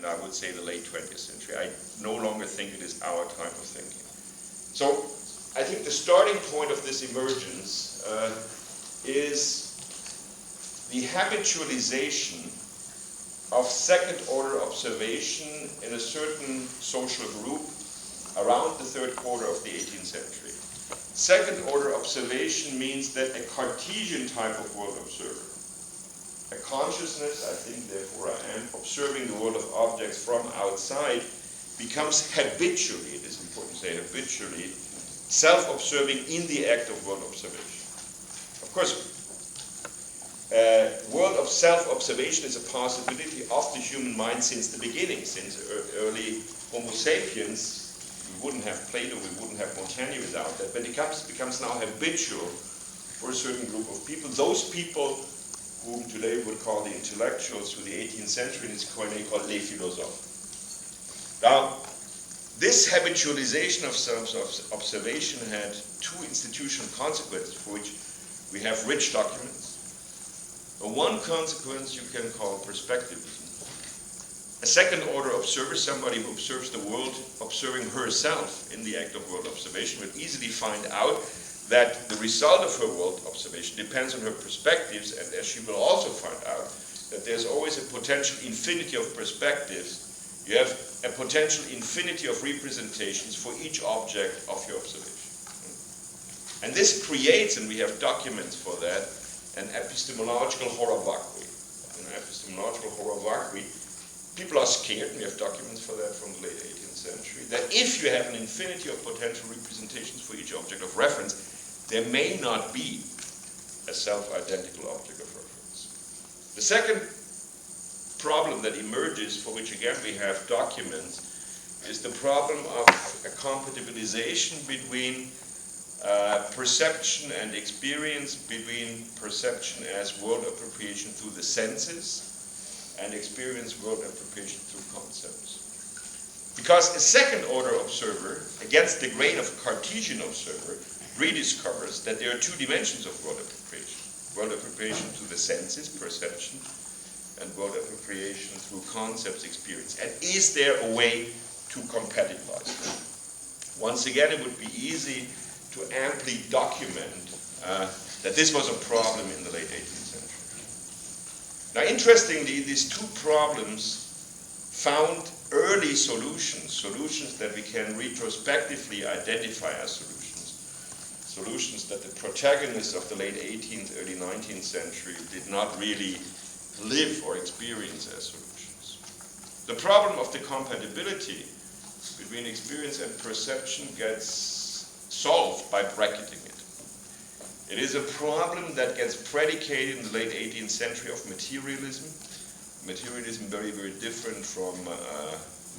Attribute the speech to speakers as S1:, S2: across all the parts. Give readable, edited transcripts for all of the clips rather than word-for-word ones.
S1: and I would say the late 20th century. I no longer think it is our type of thinking. So I think the starting point of this emergence is the habitualization of second-order observation in a certain social group around the third quarter of the 18th century. Second-order observation means that a Cartesian type of world observer, a consciousness, I think therefore I am, observing the world of objects from outside, becomes habitually, it is important to say habitually, self-observing in the act of world observation. Of course, world of self-observation is a possibility of the human mind since the beginning, since early Homo sapiens. We wouldn't have Plato, we wouldn't have Montaigne without that, but it becomes now habitual for a certain group of people. Those people whom today would call the intellectuals through the 18th century, in its Koine called les philosophes. Now, this habitualization of self-observation had two institutional consequences for which we have rich documents. One consequence you can call perspectivism. A second-order observer, somebody who observes the world, observing herself in the act of world observation, would easily find out that the result of her world observation depends on her perspectives, and as she will also find out, that there's always a potential infinity of perspectives. You have a potential infinity of representations for each object of your observation. And this creates, and we have documents for that, an epistemological horror vacui. An epistemological horror vacui. People are scared, and we have documents for that from the late 18th century, that if you have an infinity of potential representations for each object of reference, there may not be a self-identical object of reference. The second problem that emerges, for which again we have documents, is the problem of a compatibilization between perception and experience, between perception as world appropriation through the senses and experience world appropriation through concepts. Because a second-order observer, against the grain of Cartesian observer, rediscovers that there are two dimensions of world appropriation. World appropriation through the senses, perception, and world appropriation through concepts, experience. And is there a way to compatibilize them? Once again, it would be easy to amply document that this was a problem in the late 18th century. Now, interestingly, these two problems found early solutions that we can retrospectively identify as solutions that the protagonists of the late 18th, early 19th century did not really live or experience as solutions. The problem of the compatibility between experience and perception gets solved by bracketing it. It is a problem that gets predicated in the late 18th century of materialism. Materialism very, very different from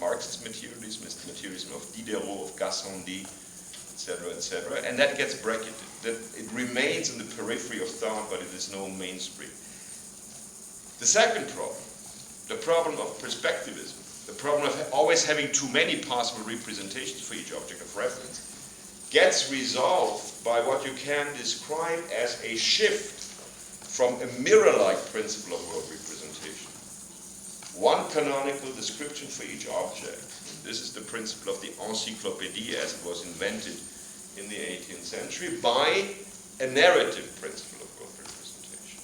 S1: Marxist materialism. It's the materialism of Diderot, of Gassendi, etc., and that gets bracketed. That it remains in the periphery of thought, but it is no mainstream. The second problem, the problem of perspectivism, the problem of always having too many possible representations for each object of reference, gets resolved by what you can describe as a shift from a mirror-like principle of world representation. One canonical description for each object. This is the principle of the encyclopédie as it was invented in the 18th century, by a narrative principle of world representation.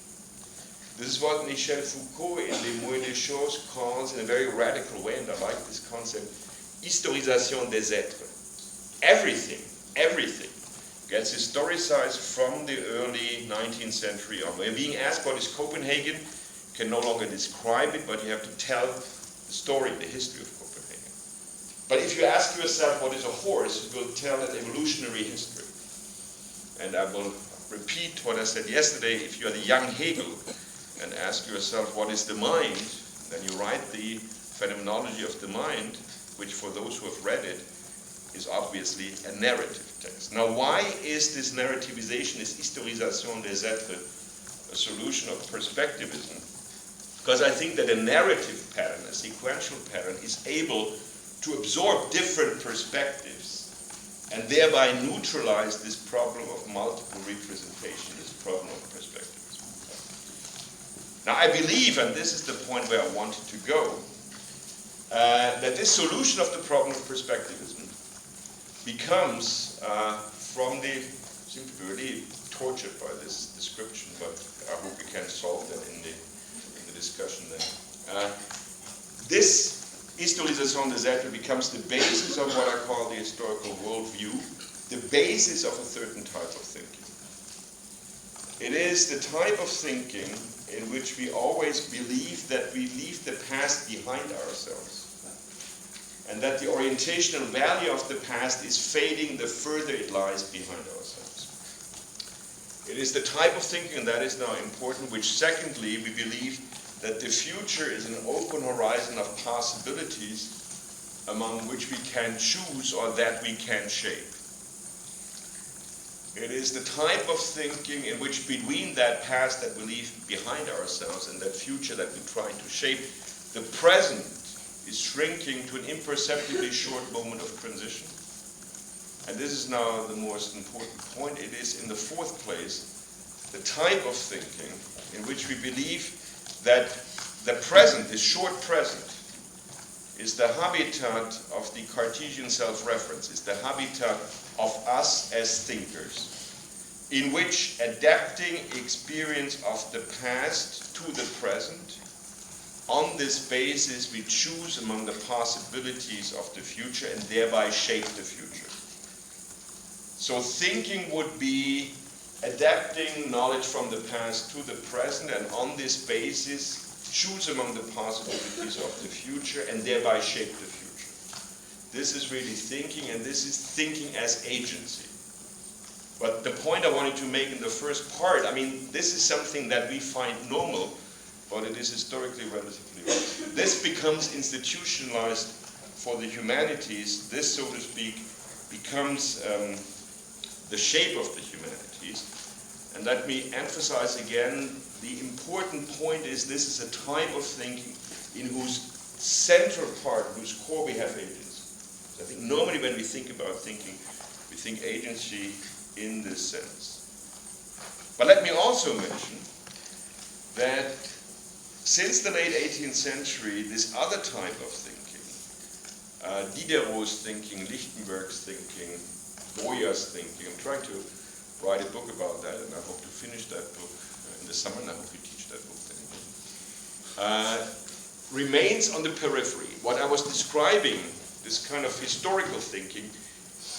S1: This is what Michel Foucault in Les Mots et les Choses calls, in a very radical way, and I like this concept, historisation des êtres. Everything gets historicized from the early 19th century on. When being asked what is Copenhagen, you can no longer describe it, but you have to tell the story, the history of Copenhagen. But if you ask yourself what is a horse, you will tell an evolutionary history. And I will repeat what I said yesterday. If you are the young Hegel and ask yourself what is the mind, then you write the phenomenology of the mind, which for those who have read it, is obviously a narrative text. Now, why is this narrativization, this historisation des êtres, a solution of perspectivism? Because I think that a narrative pattern, a sequential pattern, is able to absorb different perspectives and thereby neutralize this problem of multiple representation, this problem of perspectivism. Now, I believe, and this is the point where I wanted to go, that this solution of the problem of perspectivism becomes, from the, seem to be really tortured by this description, but I hope we can solve that in the discussion then. This historisation des êtres becomes the basis of what I call the historical worldview, the basis of a certain type of thinking. It is the type of thinking in which we always believe that we leave the past behind ourselves, and that the orientational value of the past is fading the further it lies behind ourselves. It is the type of thinking, and that is now important, which secondly we believe that the future is an open horizon of possibilities among which we can choose or that we can shape. It is the type of thinking in which between that past that we leave behind ourselves and that future that we try to shape, the present is shrinking to an imperceptibly short moment of transition. And this is now the most important point. It is, in the fourth place, the type of thinking in which we believe that the present, the short present, is the habitat of the Cartesian self-reference, is the habitat of us as thinkers, in which adapting experience of the past to the present, on this basis we choose among the possibilities of the future and thereby shape the future. So thinking would be adapting knowledge from the past to the present, and on this basis choose among the possibilities of the future and thereby shape the future. This is really thinking, and this is thinking as agency. But the point I wanted to make in the first part, I mean, this is something that we find normal, but it is historically relatively old. This becomes institutionalized for the humanities. This, so to speak, becomes the shape of the humanities. And let me emphasize again, the important point is this is a type of thinking in whose central part, whose core we have agency. So I think normally when we think about thinking, we think agency in this sense. But let me also mention that since the late 18th century, this other type of thinking, Diderot's thinking, Lichtenberg's thinking, Boyer's thinking, I'm trying to write a book about that, and I hope to finish that book in the summer, and I hope we teach that book then. Remains on the periphery. What I was describing, this kind of historical thinking,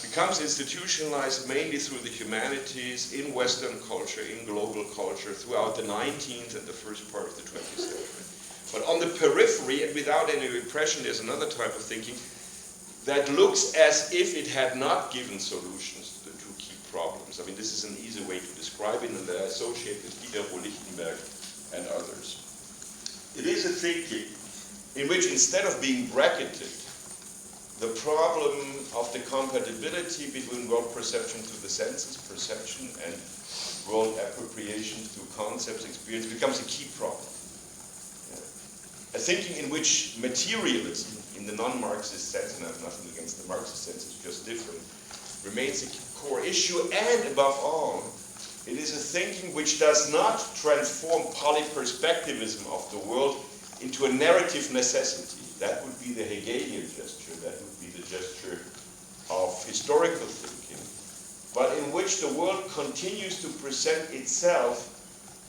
S1: becomes institutionalized mainly through the humanities, in Western culture, in global culture, throughout the 19th and the first part of the 20th century. But on the periphery, and without any repression, there's another type of thinking that looks as if it had not given solutions to the two key problems. I mean, this is an easy way to describe it, and I associate with Diderot, Lichtenberg, and others. It is a thinking in which, instead of being bracketed, the problem of the compatibility between world perception through the senses, perception, and world appropriation through concepts, experience, becomes a key problem. A thinking in which materialism, in the non-Marxist sense, and I have nothing against the Marxist sense, it's just different, remains a core issue, and above all, it is a thinking which does not transform polyperspectivism of the world into a narrative necessity. That would be the Hegelian gesture, that would be the gesture of historical thinking, but in which the world continues to present itself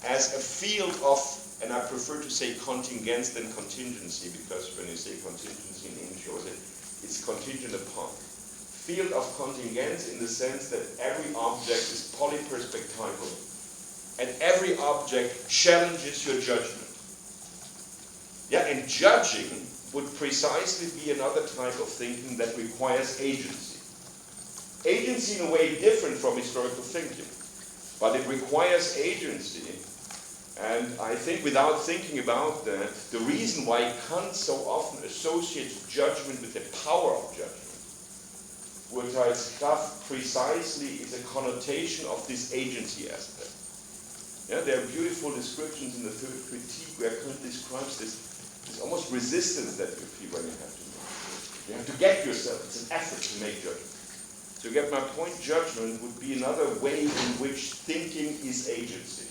S1: as a field of, and I prefer to say contingence than contingency, because when you say contingency in English, it's contingent upon. Field of contingence in the sense that every object is polyperspectival, and every object challenges your judgment. Yeah, and judging would precisely be another type of thinking that requires agency. Agency in a way different from historical thinking, but it requires agency. And I think without thinking about that, the reason why Kant so often associates judgment with the power of judgment, Urteilskraft stuff precisely is a connotation of this agency aspect. Yeah, there are beautiful descriptions in the third critique where Kant describes this almost resistance that you feel when you have to make. You have to get yourself, it's an effort to make judgment. So you get my point, judgment would be another way in which thinking is agency.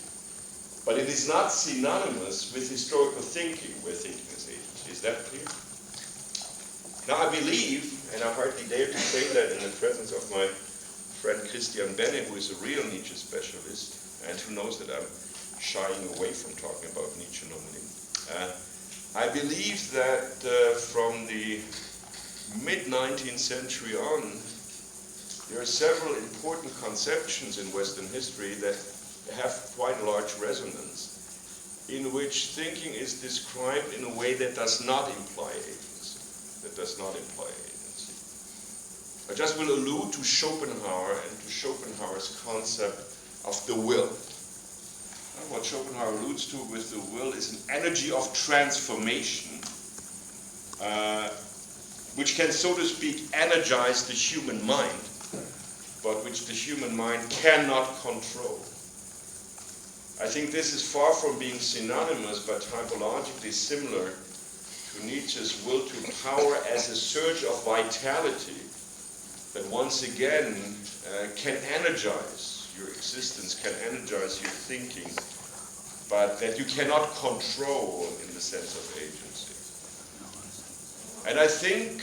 S1: But it is not synonymous with historical thinking, where thinking is agency. Is that clear? Now I believe, and I hardly dare to say that in the presence of my friend Christandl, who is a real Nietzsche specialist, and who knows that I'm shying away from talking about Nietzsche normally. I believe that from the mid-19th century on, there are several important conceptions in Western history that have quite a large resonance, in which thinking is described in a way that does not imply agency. I just will allude to Schopenhauer and to Schopenhauer's concept of the will. What Schopenhauer alludes to with the will is an energy of transformation, which can, so to speak, energize the human mind, but which the human mind cannot control. I think this is far from being synonymous, but typologically similar to Nietzsche's will to power as a surge of vitality that once again can energize your existence, can energize your thinking, but that you cannot control in the sense of agency. And I think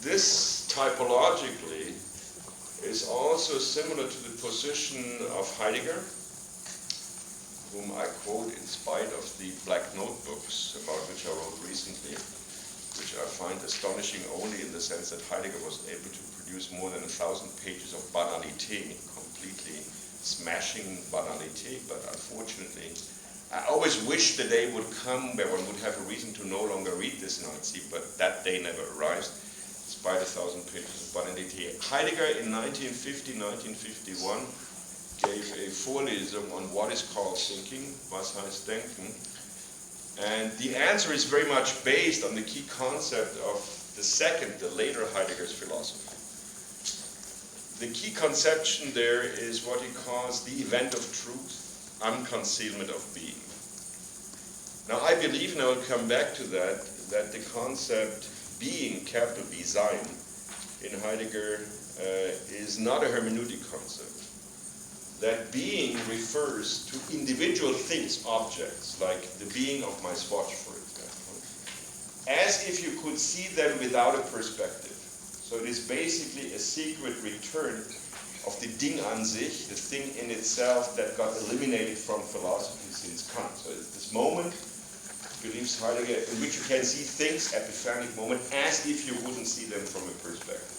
S1: this typologically is also similar to the position of Heidegger, whom I quote in spite of the black notebooks about which I wrote recently, which I find astonishing only in the sense that Heidegger was able to produce more than 1,000 pages of banalité, completely smashing banalité, but unfortunately, I always wish the day would come where one would have a reason to no longer read this Nazi, but that day never arrived, despite 1,000 pages of banalité. Heidegger in 1950, 1951 gave a Vorlesung on what is called thinking, was heißt denken, and the answer is very much based on the key concept of the later Heidegger's philosophy. The key conception there is what he calls the event of truth, unconcealment of being. Now I believe, and I will come back to that the concept being, capital B, Sein, in Heidegger is not a hermeneutic concept. That being refers to individual things, objects, like the being of my swatch, for example, as if you could see them without a perspective. So it is basically a secret return of the Ding an sich, the thing in itself that got eliminated from philosophy since Kant. So it's this moment, believes Heidegger, in which you can see things, epiphanic moment, as if you wouldn't see them from a perspective.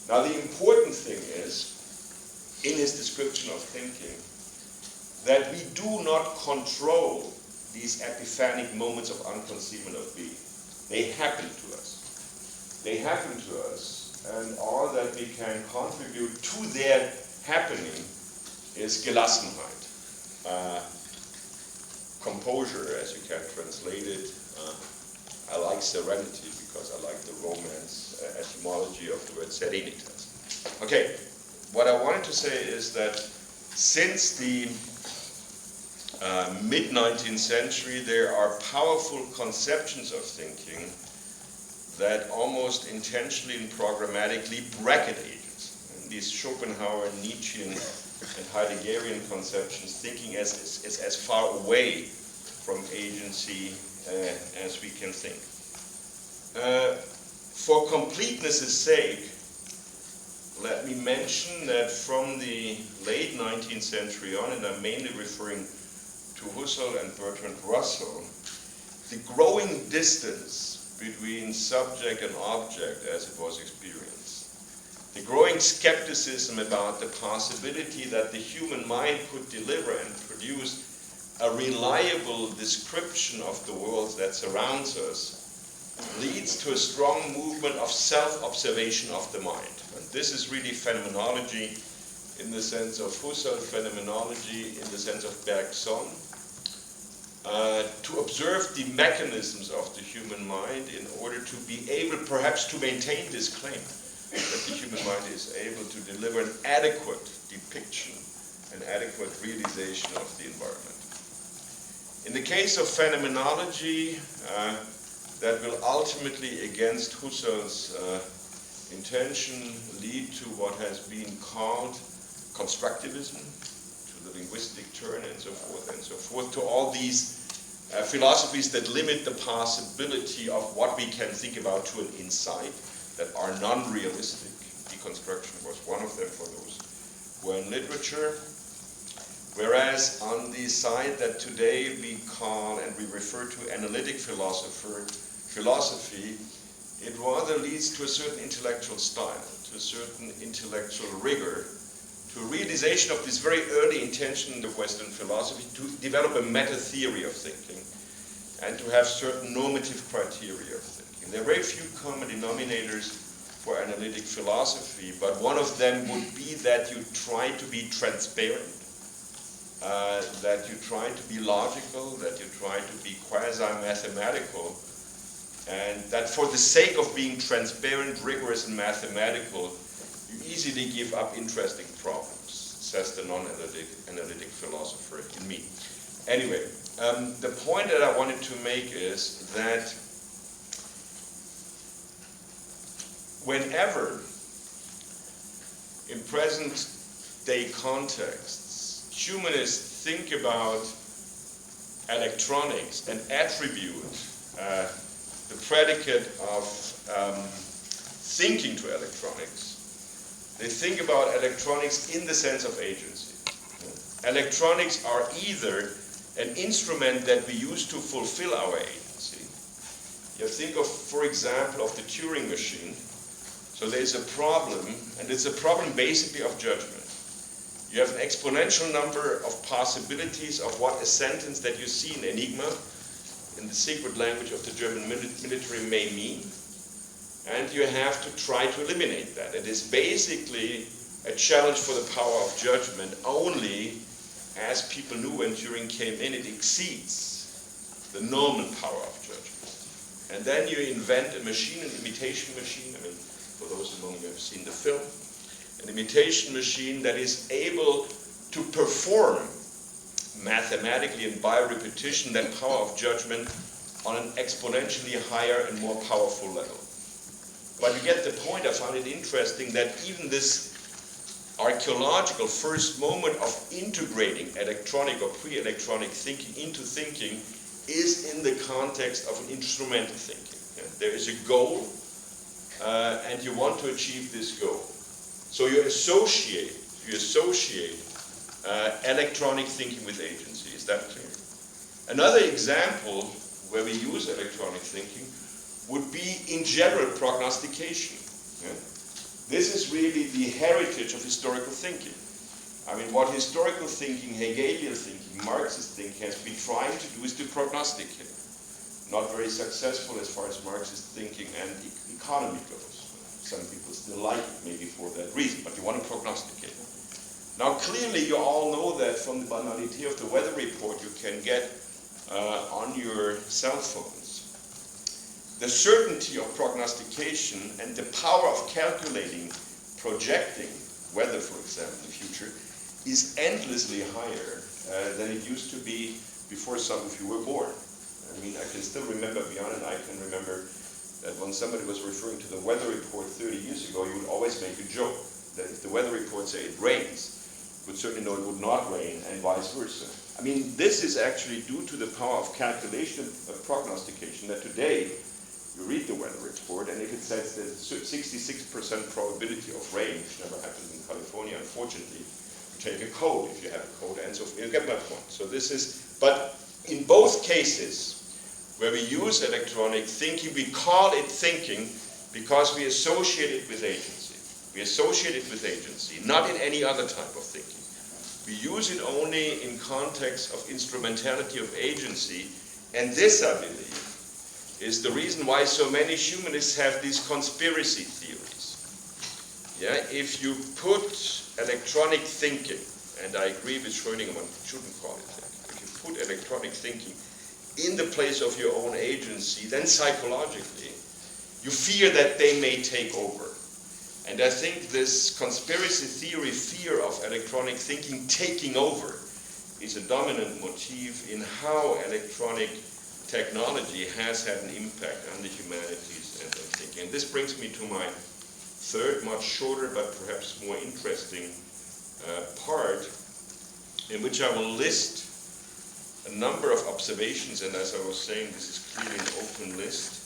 S1: Now the important thing is, in his description of thinking, that we do not control these epiphanic moments of unconcealment of being. They happen to us. They happen to us, and all that we can contribute to their happening is Gelassenheit, composure, as you can translate it. I like serenity because I like the Romance etymology of the word serenitas. Okay. What I wanted to say is that since the mid-19th century, there are powerful conceptions of thinking that almost intentionally and programmatically bracket agents. And these Schopenhauer, Nietzschean, and Heideggerian conceptions, thinking as far away from agency as we can think. For completeness' sake, let me mention that from the late 19th century on, and I'm mainly referring to Husserl and Bertrand Russell, the growing distance between subject and object as it was experienced, the growing skepticism about the possibility that the human mind could deliver and produce a reliable description of the world that surrounds us, leads to a strong movement of self-observation of the mind. And this is really phenomenology in the sense of Husserl, phenomenology in the sense of Bergson, to observe the mechanisms of the human mind in order to be able perhaps to maintain this claim that the human mind is able to deliver an adequate depiction, an adequate realization of the environment. In the case of phenomenology, that will ultimately, against Husserl's intention, lead to what has been called constructivism, to the linguistic turn and so forth, to all these philosophies that limit the possibility of what we can think about to an insight, that are non-realistic. Deconstruction was one of them for those who are in literature. Whereas on the side that today we call and we refer to analytic philosophy, it rather leads to a certain intellectual style, to a certain intellectual rigor, to a realization of this very early intention in the Western philosophy to develop a meta-theory of thinking and to have certain normative criteria of thinking. There are very few common denominators for analytic philosophy, but one of them would be that you try to be transparent, that you try to be logical, that you try to be quasi-mathematical, and that for the sake of being transparent, rigorous, and mathematical, you easily give up interesting problems, says the non-analytic philosopher in me. Anyway, the point that I wanted to make is that whenever, in present-day contexts, humanists think about electronics and attribute the predicate of thinking to electronics, they think about electronics in the sense of agency. Electronics are either an instrument that we use to fulfill our agency. You think of, for example, of the Turing machine. So there's a problem, and it's a problem basically of judgment. You have an exponential number of possibilities of what a sentence that you see in Enigma, in the secret language of the German military, may mean. And you have to try to eliminate that. It is basically a challenge for the power of judgment. Only, as people knew when Turing came in, it exceeds the normal power of judgment. And then you invent a machine, an imitation machine. I mean, for those among you who have seen the film, an imitation machine that is able to perform mathematically and by repetition that power of judgment on an exponentially higher and more powerful level. But you get the point. I found it interesting that even this archaeological first moment of integrating electronic or pre-electronic thinking into thinking is in the context of an instrumental thinking. Yeah? There is a goal, and you want to achieve this goal. So you associate electronic thinking with agency. Is that clear? Another example where we use electronic thinking would be, in general, prognostication. Yeah? This is really the heritage of historical thinking. I mean, what historical thinking, Hegelian thinking, Marxist thinking has been trying to do is to prognosticate. Not very successful as far as Marxist thinking and economy goes. Some people still like it, maybe for that reason, but you want to prognosticate. Now, clearly, you all know that from the banality of the weather report you can get on your cell phones. The certainty of prognostication and the power of calculating, projecting weather, for example, in the future, is endlessly higher than it used to be before some of you were born. I mean, I can still remember, Björn and I can remember that when somebody was referring to the weather report 30 years ago, you would always make a joke that if the weather report said it rains, you would certainly know it would not rain, and vice versa. I mean, this is actually due to the power of calculation, of prognostication, that today you read the weather report, and if it says there's a 66% probability of rain, which never happens in California, unfortunately, you take a coat if you have a coat, and so forth. You get my point. So this is, but in both cases, where we use electronic thinking, we call it thinking because we associate it with agency. We associate it with agency, not in any other type of thinking. We use it only in context of instrumentality of agency, and this, I believe, is the reason why so many humanists have these conspiracy theories. Yeah, if you put electronic thinking, and I agree with Schrödinger, one shouldn't call it thinking, if you put electronic thinking in the place of your own agency, then psychologically, you fear that they may take over. And I think this conspiracy theory fear of electronic thinking taking over is a dominant motif in how electronic technology has had an impact on the humanities and thinking. And this brings me to my third, much shorter but perhaps more interesting part, in which I will list a number of observations, and as I was saying, this is clearly an open list,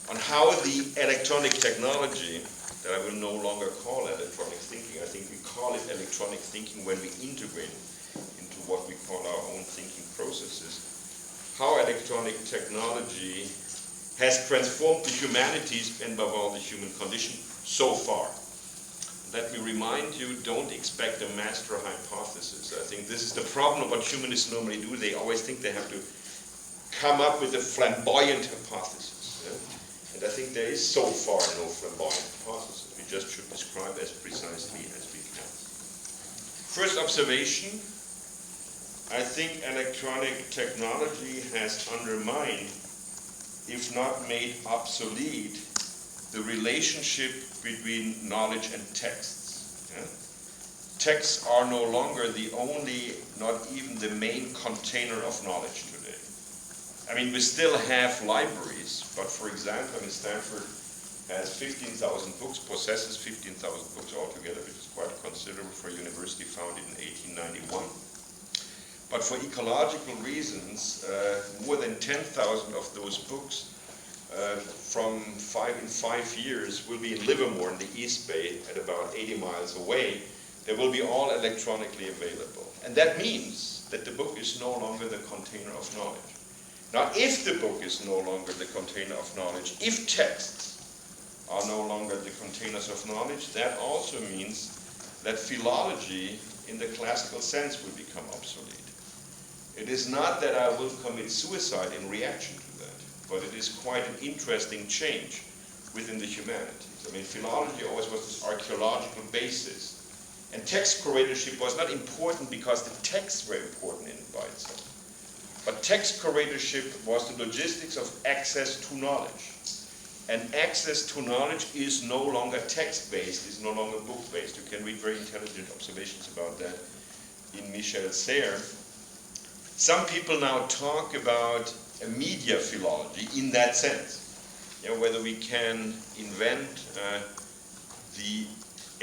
S1: on how the electronic technology, that I will no longer call electronic thinking, I think we call it electronic thinking when we integrate it into what we call our own thinking processes, how electronic technology has transformed the humanities and above all the human condition so far. Let me remind you, don't expect a master hypothesis. I think this is the problem of what humanists normally do. They always think they have to come up with a flamboyant hypothesis. Yeah? And I think there is so far no flamboyant hypothesis. We just should describe as precisely as we can. First observation, I think electronic technology has undermined, if not made obsolete, the relationship between knowledge and texts. Yeah? Texts are no longer the only, not even the main container of knowledge today. I mean, we still have libraries, but for example, I mean, Stanford has 15,000 books, possesses 15,000 books altogether, which is quite considerable for a university founded in 1891. But for ecological reasons, more than 10,000 of those books in 5 years will be in Livermore in the East Bay at about 80 miles away. They will be all electronically available. And that means that the book is no longer the container of knowledge. Now, if the book is no longer the container of knowledge, if texts are no longer the containers of knowledge, that also means that philology in the classical sense will become obsolete. It is not that I will commit suicide in reaction to that, but it is quite an interesting change within the humanities. I mean, philology always was this archaeological basis. And text curatorship was not important because the texts were important in and by itself. But text curatorship was the logistics of access to knowledge. And access to knowledge is no longer text-based, is no longer book-based. You can read very intelligent observations about that in Michel Serres. Some people now talk about a media philology in that sense. You know, whether we can invent the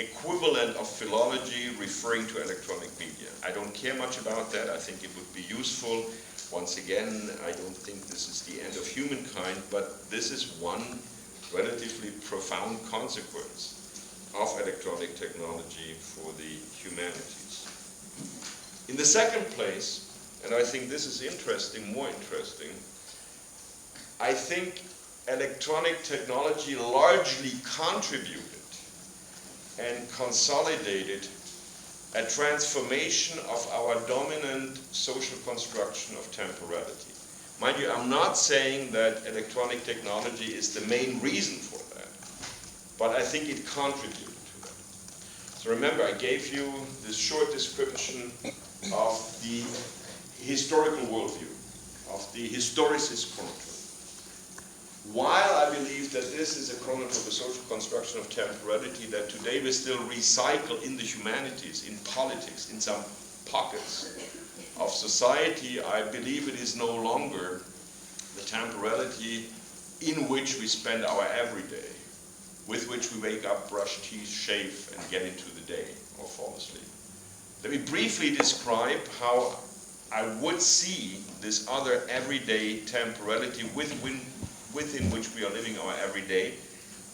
S1: equivalent of philology referring to electronic media. I don't care much about that. I think it would be useful. Once again, I don't think this is the end of humankind, but this is one relatively profound consequence of electronic technology for the humanities. In the second place, and I think this is interesting, more interesting, I think electronic technology largely contributed and consolidated a transformation of our dominant social construction of temporality. Mind you, I'm not saying that electronic technology is the main reason for that, but I think it contributed to that. So remember, I gave you this short description of the historical worldview, of the historicist chronicle. While I believe that this is a chronicle of the social construction of temporality that today we still recycle in the humanities, in politics, in some pockets of society, I believe it is no longer the temporality in which we spend our everyday, with which we wake up, brush teeth, shave, and get into the day, or fall asleep. Let me briefly describe how I would see this other everyday temporality within which we are living our everyday,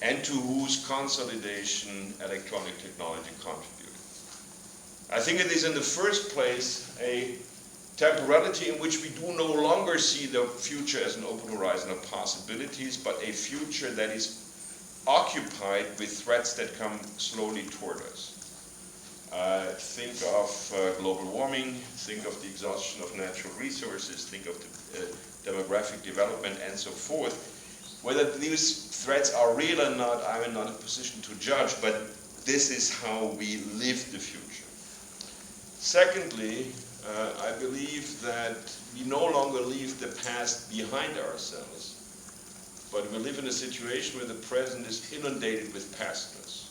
S1: and to whose consolidation electronic technology contributed. I think it is in the first place a temporality in which we do no longer see the future as an open horizon of possibilities, but a future that is occupied with threats that come slowly toward us. Think of global warming, think of the exhaustion of natural resources, think of the demographic development, and so forth. Whether these threats are real or not, I'm not in a position to judge, but this is how we live the future. Secondly, I believe that we no longer leave the past behind ourselves, but we live in a situation where the present is inundated with pastness.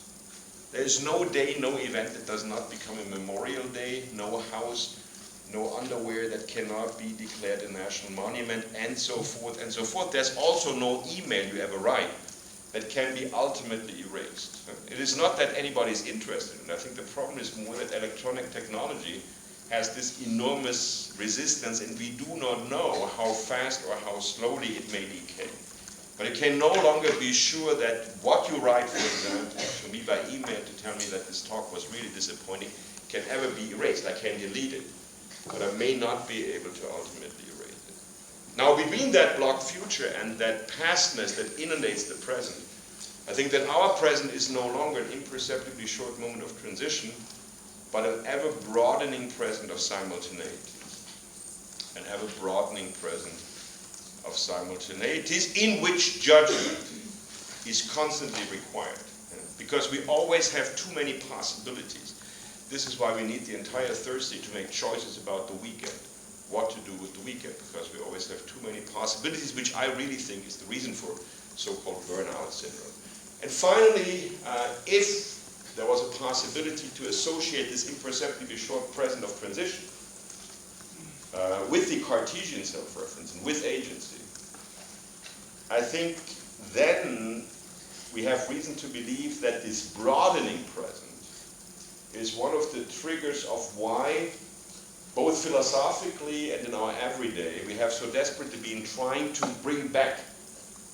S1: There is no day, no event that does not become a memorial day, no house, no underwear that cannot be declared a national monument, and so forth and so forth. There's also no email you ever write that can be ultimately erased. It is not that anybody is interested in it. I think the problem is more that electronic technology has this enormous resistance, and we do not know how fast or how slowly it may decay. But you can no longer be sure that what you write, for example, to me by email to tell me that this talk was really disappointing, can ever be erased. I can delete it, but I may not be able to ultimately erase it. Now, between that blocked future and that pastness that inundates the present, I think that our present is no longer an imperceptibly short moment of transition, but an ever-broadening present of simultaneity. An ever-broadening present of simultaneities in which judgment is constantly required. Because we always have too many possibilities. This is why we need the entire Thursday to make choices about the weekend. What to do with the weekend, because we always have too many possibilities, which I really think is the reason for so-called burnout syndrome. And finally, if there was a possibility to associate this imperceptibly short present of transition with the Cartesian self-reference and with agency, I think then we have reason to believe that this broadening present is one of the triggers of why, both philosophically and in our everyday, we have so desperately been trying to bring back,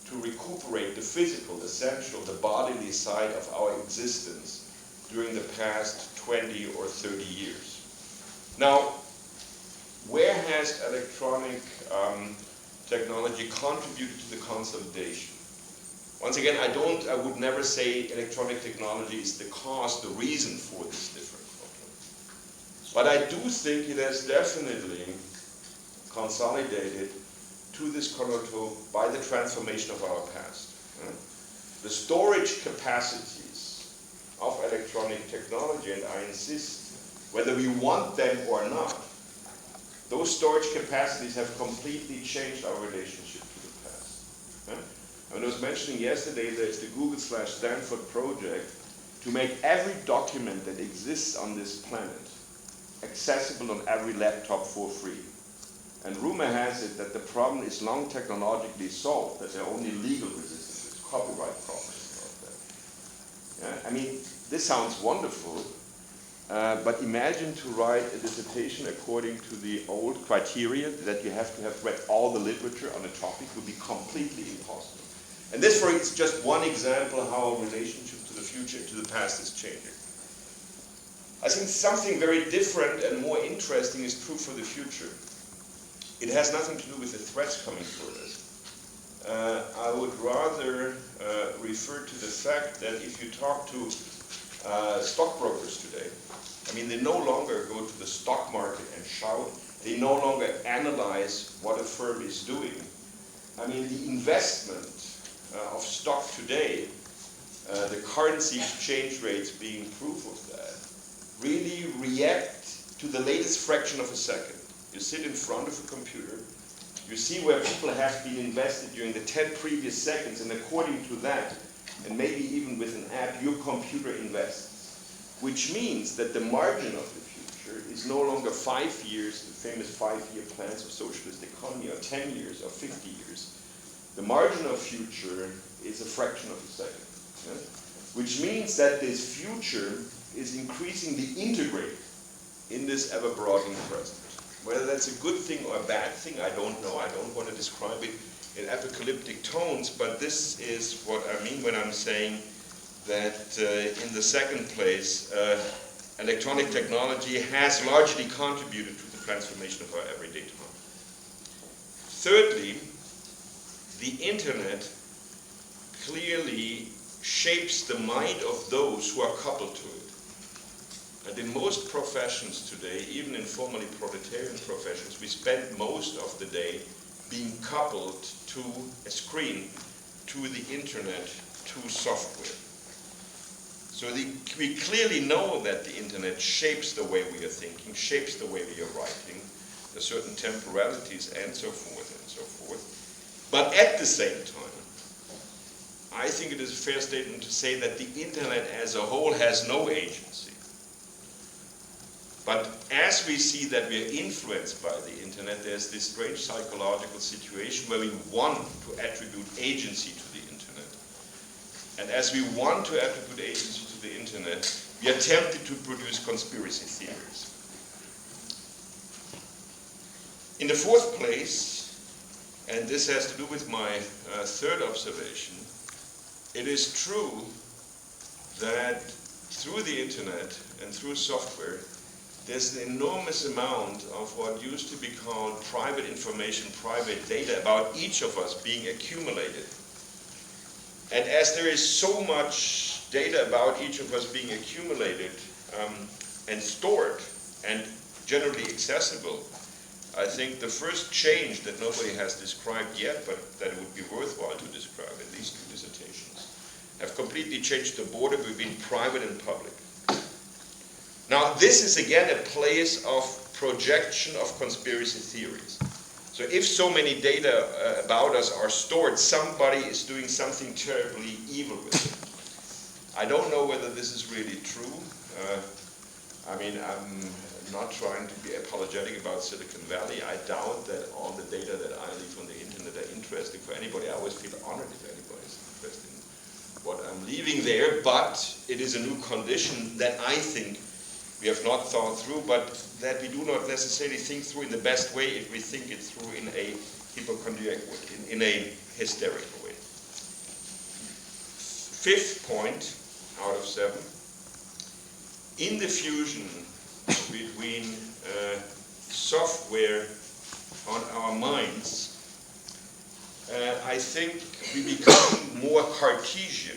S1: to recuperate the physical, the sensual, the bodily side of our existence during the past 20 or 30 years. Now, where has electronic technology contributed to the consolidation? Once again, I would never say electronic technology is the cause, the reason for this different problem. But I do think it has definitely consolidated to this connotation by the transformation of our past. The storage capacities of electronic technology, and I insist, whether we want them or not, those storage capacities have completely changed our relationship to the past. I was mentioning yesterday there's the Google/Stanford project to make every document that exists on this planet accessible on every laptop for free. And rumor has it that the problem is long technologically solved, that there are only legal resistances, copyright problems about that. Yeah? I mean, this sounds wonderful, but imagine to write a dissertation according to the old criteria that you have to have read all the literature on a topic would be completely impossible. And this, for is just one example how our relationship to the future, to the past is changing. I think something very different and more interesting is true for the future. It has nothing to do with the threats coming toward us. I would rather refer to the fact that if you talk to stockbrokers today, I mean, they no longer go to the stock market and shout. They no longer analyze what a firm is doing. I mean, the investment of stock today, the currency exchange rates being proof of that, really react to the latest fraction of a second. You sit in front of a computer, you see where people have been invested during the 10 previous seconds, and according to that, and maybe even with an app, your computer invests. Which means that the margin of the future is no longer 5 years, the famous 5-year plans of socialist economy, or 10 years, or 50 years. The margin of future is a fraction of a second. Yeah? Which means that this future is increasingly integrated in this ever-broadening present. Whether that's a good thing or a bad thing, I don't know. I don't want to describe it in apocalyptic tones, but this is what I mean when I'm saying that in the second place, electronic technology has largely contributed to the transformation of our everyday time. Thirdly, the internet clearly shapes the mind of those who are coupled to it. And in most professions today, even in formerly proletarian professions, we spend most of the day being coupled to a screen, to the internet, to software. So we clearly know that the internet shapes the way we are thinking, shapes the way we are writing, there are certain temporalities and so forth and so forth. But at the same time, I think it is a fair statement to say that the internet as a whole has no agency. But as we see that we are influenced by the internet, there's this strange psychological situation where we want to attribute agency to the internet. And as we want to attribute agency to the internet, we are tempted to produce conspiracy theories. In the fourth place, and this has to do with my third observation, it is true that through the internet and through software, there's an enormous amount of what used to be called private information, private data about each of us being accumulated. And as there is so much data about each of us being accumulated and stored and generally accessible, I think the first change that nobody has described yet, but that it would be worthwhile to describe in these two dissertations, have completely changed the border between private and public. Now, this is again a place of projection of conspiracy theories. So if so many data about us are stored, somebody is doing something terribly evil with it. I don't know whether this is really true. I mean, I'm not trying to be apologetic about Silicon Valley. I doubt that all the data that I leave on the internet are interesting for anybody. I always feel honored if anybody is interested in what I'm leaving there, but it is a new condition that I think we have not thought through, but that we do not necessarily think through in the best way if we think it through in a hypochondriac way, in a hysterical way. Fifth point out of 7, in the fusion between software on our minds, I think we become more Cartesian.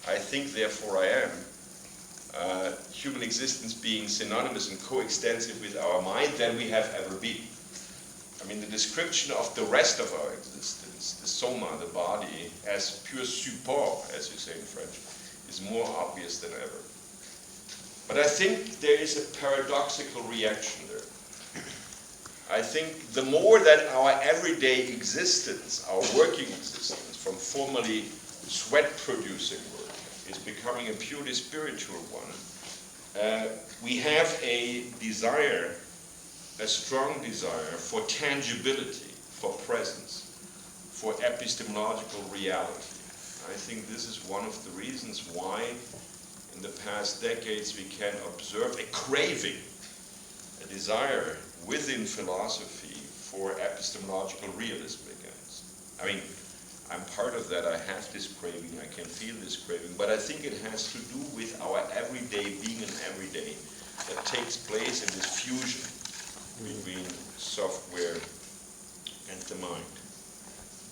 S1: I think, therefore, I am. Human existence being synonymous and coextensive with our mind than we have ever been. I mean, the description of the rest of our existence, the soma, the body, as pure support, as you say in French, is more obvious than ever. But I think there is a paradoxical reaction there. I think the more that our everyday existence, our working existence, from formerly sweat-producing work, is becoming a purely spiritual one, we have a desire, a strong desire for tangibility, for presence, for epistemological reality. I think this is one of the reasons why in the past decades we can observe a craving, a desire within philosophy for epistemological realism against. I mean, I'm part of that. I have this craving, I can feel this craving, but I think it has to do with our everyday being and everyday that takes place in this fusion between software and the mind.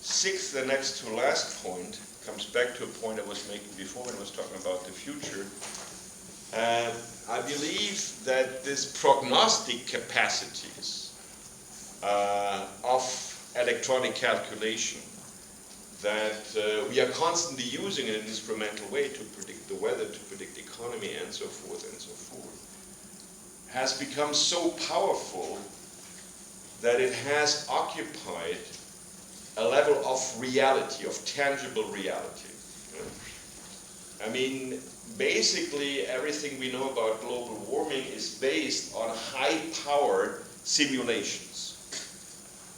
S1: Sixth, the next to last point, comes back to a point I was making before when I was talking about the future. I believe that this prognostic capacities of electronic calculation that we are constantly using in an instrumental way to predict the weather, to predict economy, and so forth, has become so powerful that it has occupied a level of reality, of tangible reality. I mean, basically everything we know about global warming is based on high-power simulations.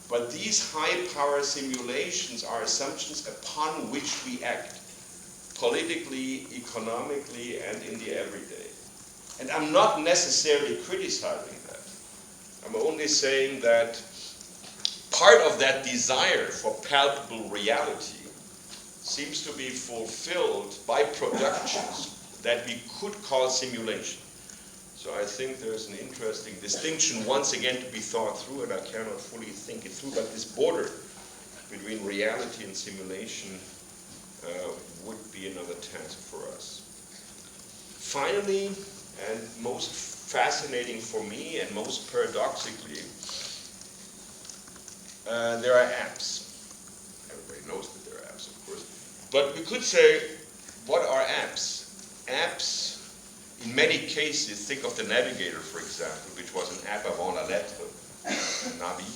S1: But these high-power simulations are assumptions upon which we act, politically, economically, and in the everyday. And I'm not necessarily criticizing that. I'm only saying that part of that desire for palpable reality seems to be fulfilled by productions that we could call simulation. So I think there's an interesting distinction once again to be thought through, and I cannot fully think it through, but this border between reality and simulation would be another task for us. Finally, and most fascinating for me and most paradoxically, there are apps. Everybody knows that there are apps, of course. But we could say, what are apps? Apps, in many cases, think of the navigator, for example, which was an app avant la lettre, Navi,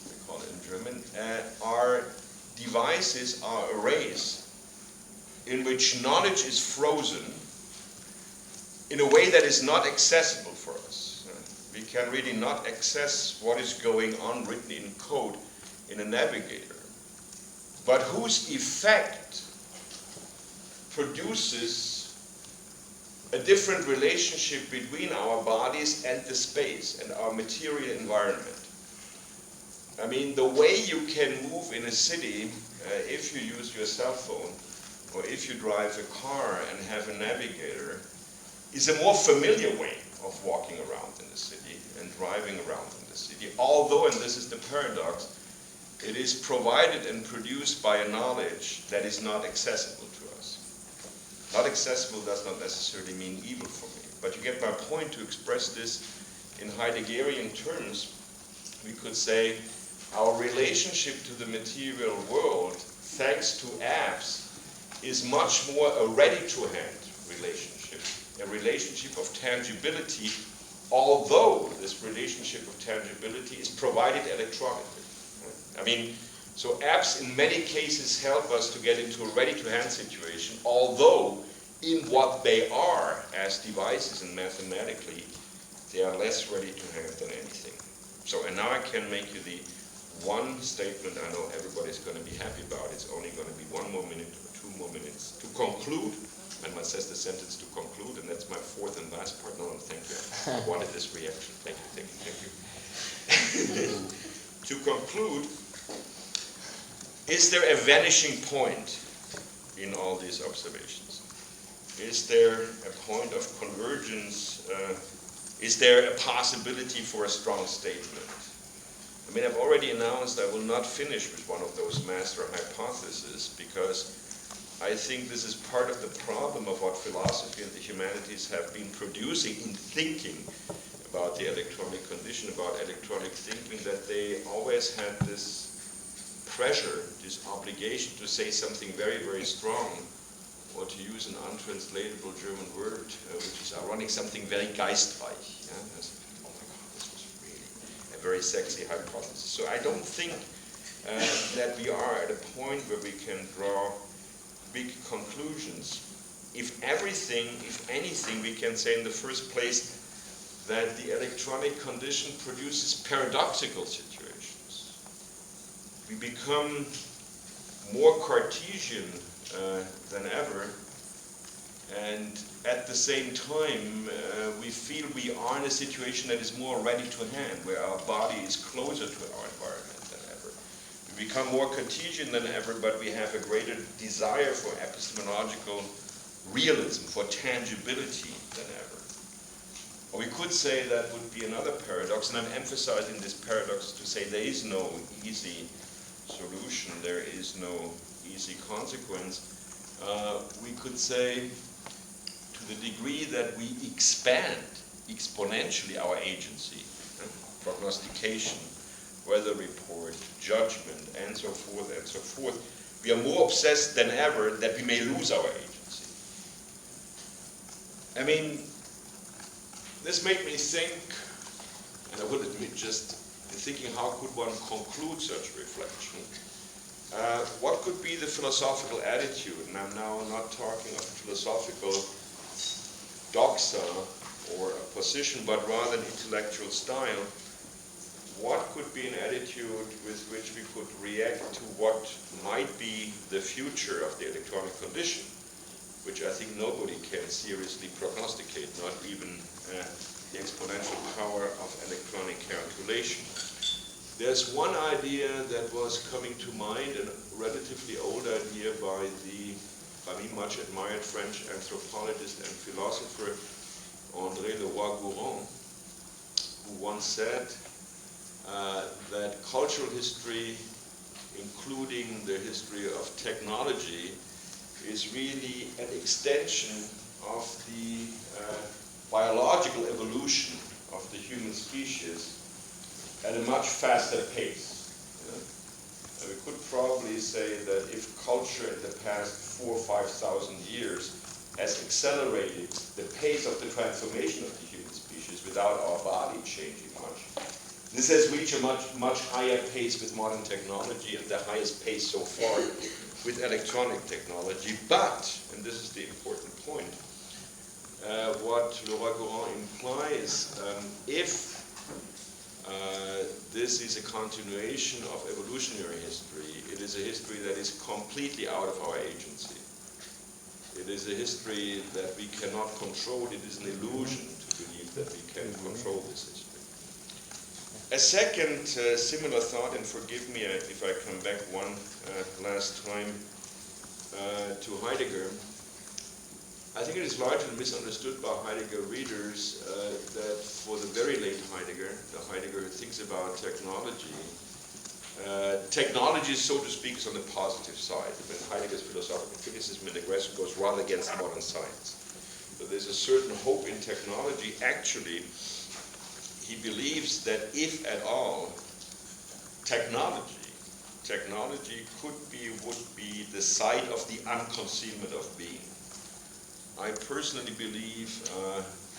S1: they call it in German, are devices, are arrays in which knowledge is frozen in a way that is not accessible for us. We can really not access what is going on written in code in a navigator, but whose effect produces a different relationship between our bodies and the space and our material environment. I mean, the way you can move in a city, if you use your cell phone, or if you drive a car and have a navigator, is a more familiar way of walking around in the city and driving around in the city. Although, and this is the paradox, it is provided and produced by a knowledge that is not accessible to us. Not accessible does not necessarily mean evil for me. But you get my point. To express this in Heideggerian terms, we could say our relationship to the material world, thanks to apps, is much more a ready-to-hand relationship, a relationship of tangibility, although this relationship of tangibility is provided electronically. I mean, so apps in many cases help us to get into a ready-to-hand situation, although in what they are as devices and mathematically, they are less ready-to-hand than anything. So, and now I can make you the one statement I know everybody's going to be happy about. It's only going to be 1 more minute or 2 more minutes to conclude. And I says the sentence to conclude, and that's my fourth and last part. No, thank you. I wanted this reaction. Thank you, thank you, thank you. To conclude, is there a vanishing point in all these observations? Is there a point of convergence? Is there a possibility for a strong statement? I mean, I've already announced I will not finish with one of those master hypotheses, because I think this is part of the problem of what philosophy and the humanities have been producing in thinking about the electronic condition, about electronic thinking, that they always had this pressure, this obligation to say something very, very strong, or to use an untranslatable German word, which is ironic, something very geistreich. Yeah? Oh my God, this was really a very sexy hypothesis. So I don't think that we are at a point where we can draw big conclusions. If anything, we can say in the first place that the electronic condition produces paradoxical situations. We become more Cartesian than ever, and at the same time we feel we are in a situation that is more ready to hand, where our body is closer to our environment than ever. We become more Cartesian than ever, but we have a greater desire for epistemological realism, for tangibility than ever. Or we could say that would be another paradox, and I'm emphasizing this paradox to say there is no easy solution, there is no easy consequence. We could say, to the degree that we expand exponentially our agency, prognostication, weather report, judgment, and so forth, we are more obsessed than ever that we may lose our agency. I mean, this made me think, and I would admit, just thinking how could one conclude such reflection. What could be the philosophical attitude? And I'm now not talking of philosophical doxa or a position, but rather an intellectual style. What could be an attitude with which we could react to what might be the future of the electronic condition, which I think nobody can seriously prognosticate, not even the exponential power of electronic calculation. There's one idea that was coming to mind, a relatively old idea by me much admired French anthropologist and philosopher André Leroi-Gourhan, who once said that cultural history, including the history of technology, is really an extension of the biological evolution of the human species at a much faster pace. And we could probably say that if culture in the past 4,000 or 5,000 years has accelerated the pace of the transformation of the human species without our body changing much, this has reached a much higher pace with modern technology, and the highest pace so far with electronic technology. But, and this is the important point, what Leroi-Gourhan implies, if this is a continuation of evolutionary history, it is a history that is completely out of our agency. It is a history that we cannot control. It is an illusion to believe that we can control this history. A second similar thought, and forgive me if I come back one last time to Heidegger. I think it is largely misunderstood by Heidegger readers that for the very late Heidegger, the Heidegger who thinks about technology, technology, so to speak, is on the positive side. When Heidegger's philosophical criticism and aggression goes rather against modern science. So there's a certain hope in technology. Actually, he believes that if at all, technology would be the site of the unconcealment of being. I personally believe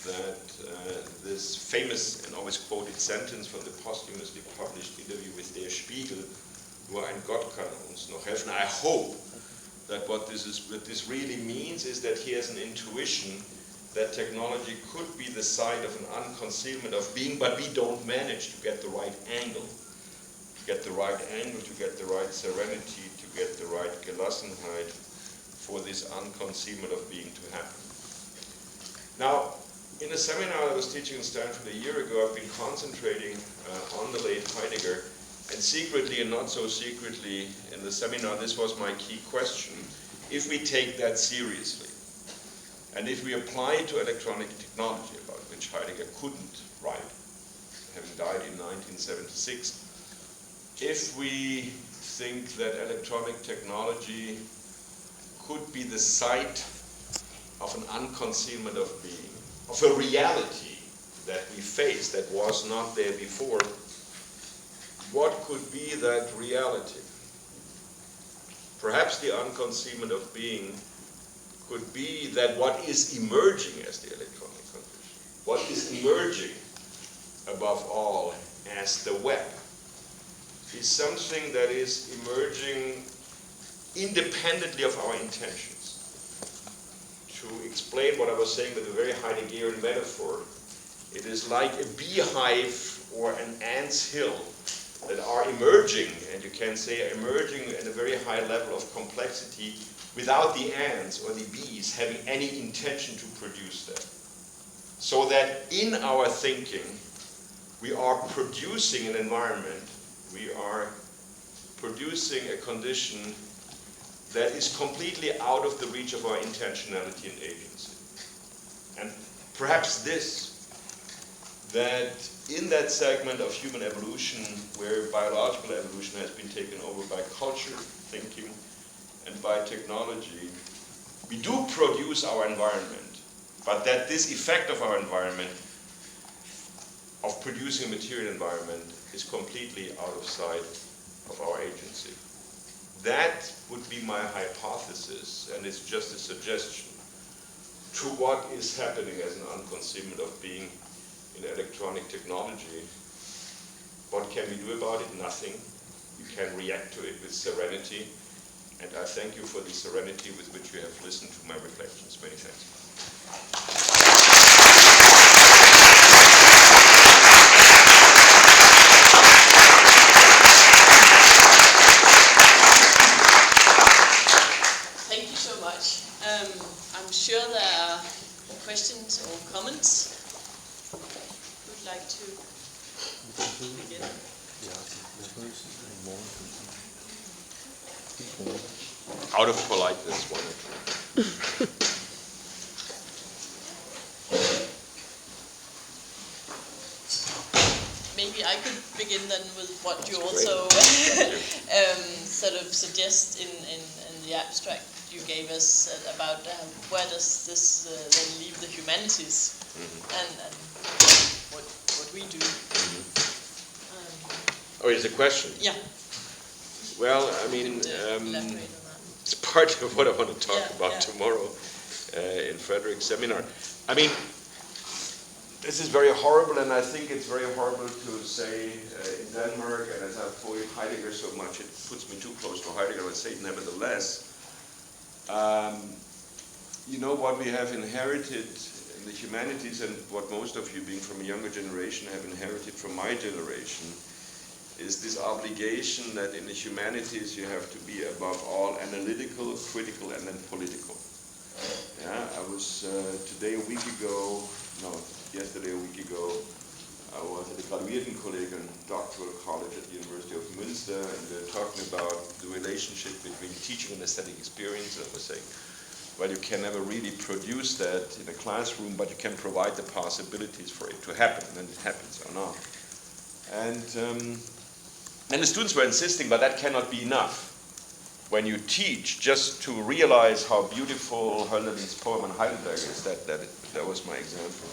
S1: that this famous and always quoted sentence from the posthumously published interview with Der Spiegel, nur ein Gott kann uns noch helfen. I hope that what this really means is that he has an intuition that technology could be the site of an unconcealment of being, but we don't manage to get the right angle. To get the right angle, to get the right serenity, to get the right Gelassenheit for this unconcealment of being to happen. Now, in a seminar I was teaching in Stanford a year ago, I've been concentrating on the late Heidegger, and secretly and not so secretly in the seminar, this was my key question. If we take that seriously, and if we apply it to electronic technology, about which Heidegger couldn't write, having died in 1976, if we think that electronic technology could be the site of an unconcealment of being, of a reality that we face that was not there before, what could be that reality? Perhaps the unconcealment of being could be that what is emerging as the electronic condition, what is emerging above all as the web, is something that is emerging independently of our intentions. To explain what I was saying with a very Heideggerian metaphor, it is like a beehive or an ant's hill that are emerging, and you can say emerging at a very high level of complexity without the ants or the bees having any intention to produce them. So that in our thinking, we are producing an environment, we are producing a condition that is completely out of the reach of our intentionality and agency. And perhaps this, that in that segment of human evolution where biological evolution has been taken over by culture, thinking, and by technology, we do produce our environment, but that this effect of our environment, of producing a material environment, is completely out of sight of our agency. That would be my hypothesis, and it's just a suggestion to what is happening as an unconcealment of being in electronic technology. What can we do about it? Nothing. We can react to it with serenity, and I thank you for the serenity with which you have listened to my reflections. Many thanks.
S2: I'm sure there are questions or comments. Who'd like to begin?
S1: Out of politeness, one.
S2: Maybe I could begin then with what you also sort of suggest in the abstract you gave us about where does this then leave the humanities and what we do.
S1: Oh, it's a question?
S2: Yeah.
S1: Well, I mean, it's part of what I want to talk about tomorrow in Frederick's seminar. I mean, this is very horrible, and I think it's very horrible to say in Denmark, and as I've quoted Heidegger so much, it puts me too close to Heidegger, I would say nevertheless. You know, what we have inherited in the humanities, and what most of you, being from a younger generation, have inherited from my generation, is this obligation that in the humanities you have to be above all analytical, critical, and then political. Yeah, I was yesterday a week ago, I was at the Graduiertenkolleg, doctoral college at the University of Münster, and we were talking about the relationship between teaching and aesthetic experience. I was saying, well, you can never really produce that in a classroom, but you can provide the possibilities for it to happen, and then it happens or not. And the students were insisting, but that cannot be enough. When you teach, just to realize how beautiful Hölderlin's poem on Heidelberg is, that was my example.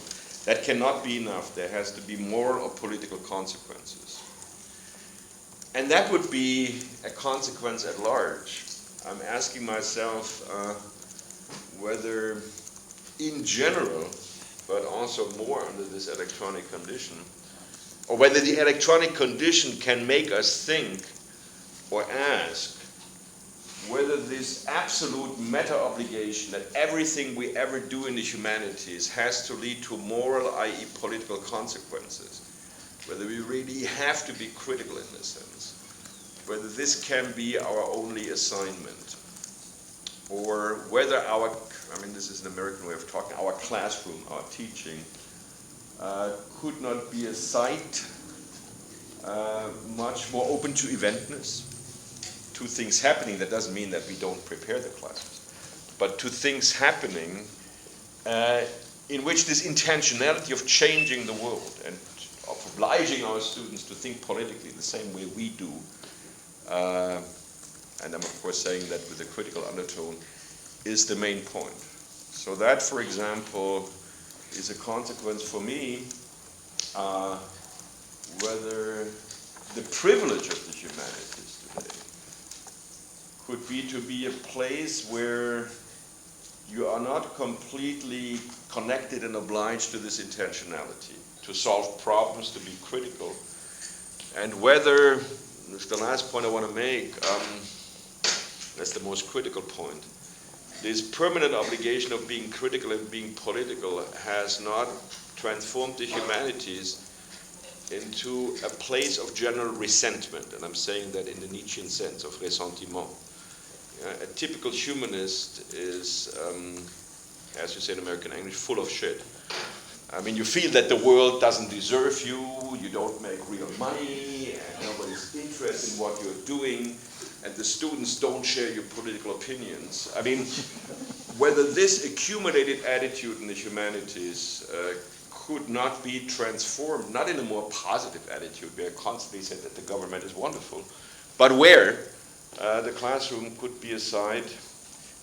S1: That cannot be enough. There has to be moral or political consequences. And that would be a consequence at large. I'm asking myself whether in general, but also more under this electronic condition, or whether the electronic condition can make us think or ask whether this absolute meta-obligation that everything we ever do in the humanities has to lead to moral, i.e. political consequences, whether we really have to be critical in this sense, whether this can be our only assignment, or whether our, I mean this is an American way of talking, our classroom, our teaching, could not be a site much more open to eventness, to things happening. That doesn't mean that we don't prepare the classes, but to things happening in which this intentionality of changing the world and of obliging our students to think politically the same way we do, and I'm of course saying that with a critical undertone, is the main point. So that, for example, is a consequence for me whether the privilege of the humanities today could be to be a place where you are not completely connected and obliged to this intentionality, to solve problems, to be critical, and whether, that's the last point I want to make, that's the most critical point, this permanent obligation of being critical and being political has not transformed the humanities into a place of general resentment, and I'm saying that in the Nietzschean sense of ressentiment. A typical humanist is, as you say in American English, full of shit. I mean, you feel that the world doesn't deserve you, you don't make real money, and nobody's interested in what you're doing, and the students don't share your political opinions. I mean, whether this accumulated attitude in the humanities could not be transformed, not in a more positive attitude, where I constantly said that the government is wonderful, but where the classroom could be a site,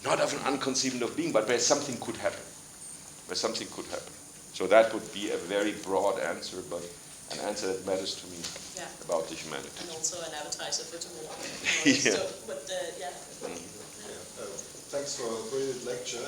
S1: not of an unconceived of being, but where something could happen. Where something could happen. So that would be a very broad answer, but an answer that matters to me about the humanities.
S2: And also an appetizer for tomorrow.
S1: Yeah.
S2: So, but, yeah.
S3: Thanks for a brilliant lecture.